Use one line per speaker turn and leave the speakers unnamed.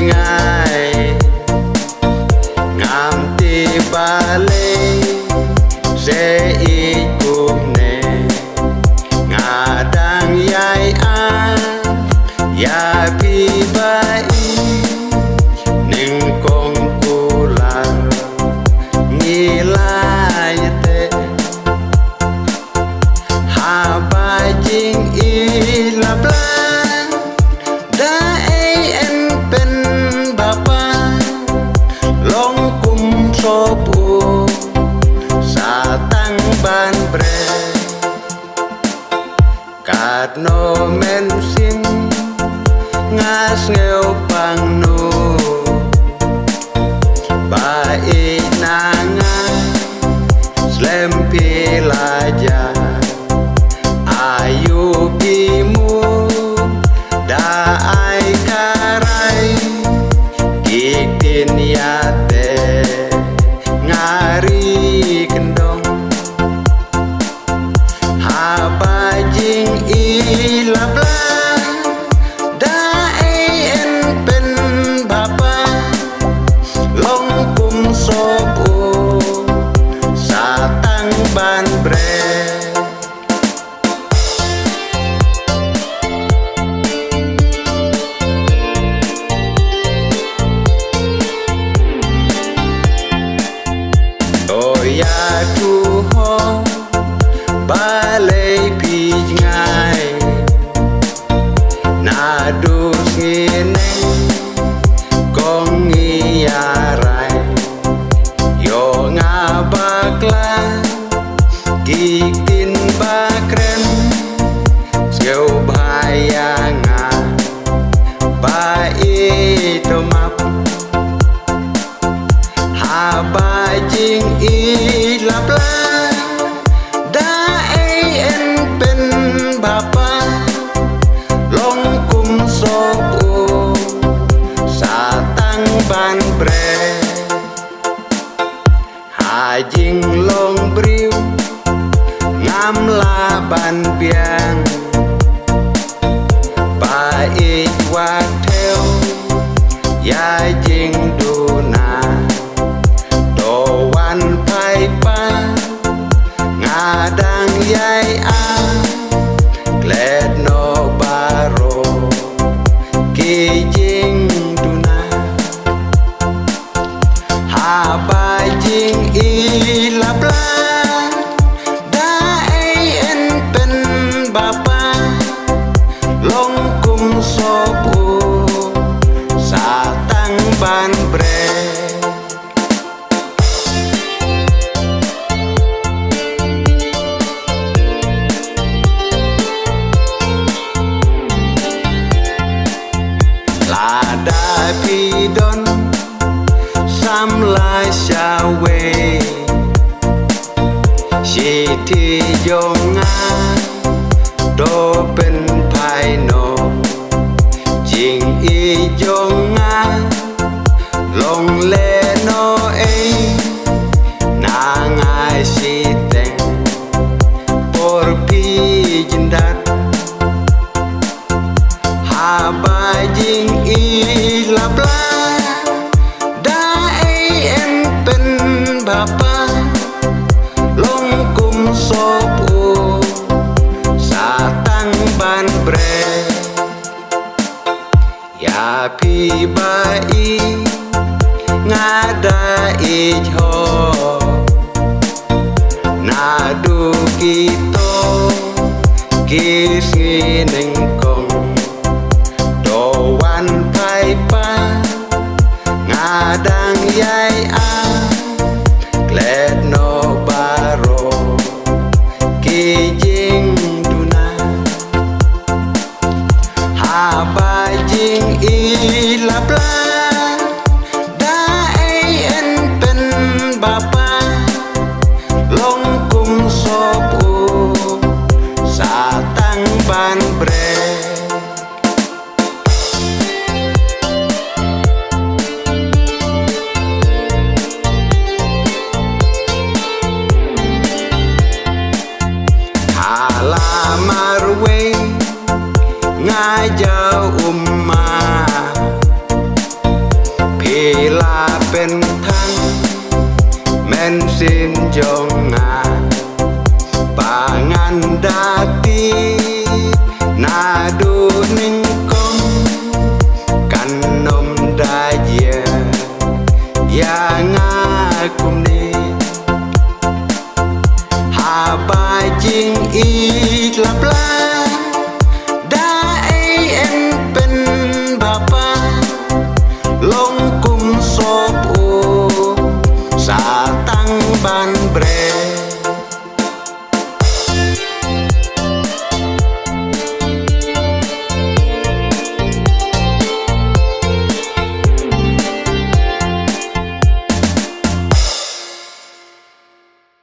ngày ngam ti ba lê sẽ ít cùng nè ngà đang yai a ya pi ba i ning kong ku la nghi la te ha ba jing i la bla da ai en pen bapa long kum so pu sa tang ban bre kat no men sim ngas ngeu pang no ba i nanga slem pi laja ayu pimu da ai karai kitin yate ngari kendong haba jing ilabla da ai en pen bapa long kum sobu satang ban bre ya tu ho ba lê pi ngai na du si neng kong ngi ya rai yo nga bakla ki tin ba kren skeu bhaya nga ba i to map ha ba jing i lap la da ai en pen bapa long kum so pu sa tang ban bre ha jing long briu ngam la ban piang ba i wa theo ya jing du na wan pai pa nga dang yai a glad no baro ki jing duna ha ba jing i la bla da ai en pen bapa long kum so pu sa tang ban bre da pi don sam la sha we shi ti yong a do pen pai no jing i yong a long le no e na ngai si teng por pi jindat ha ba jing i la bla da ai en pen bapa long kum so pu sa tang ban bre ya pi ba i ngada i ho na du kito kis neng kong wan pai pa nga dang yai a glad no baro ki jing duna ha ba jing i la bla da ai en pen bapa long kum so pu sa tang ban bre marwe nga ja umma เป็นทั้งแม่นสินจงงาป่างันดาตีนาดูนิ่งกงกันนมได้เยียอย่างากุมนี้หาบายจริงอี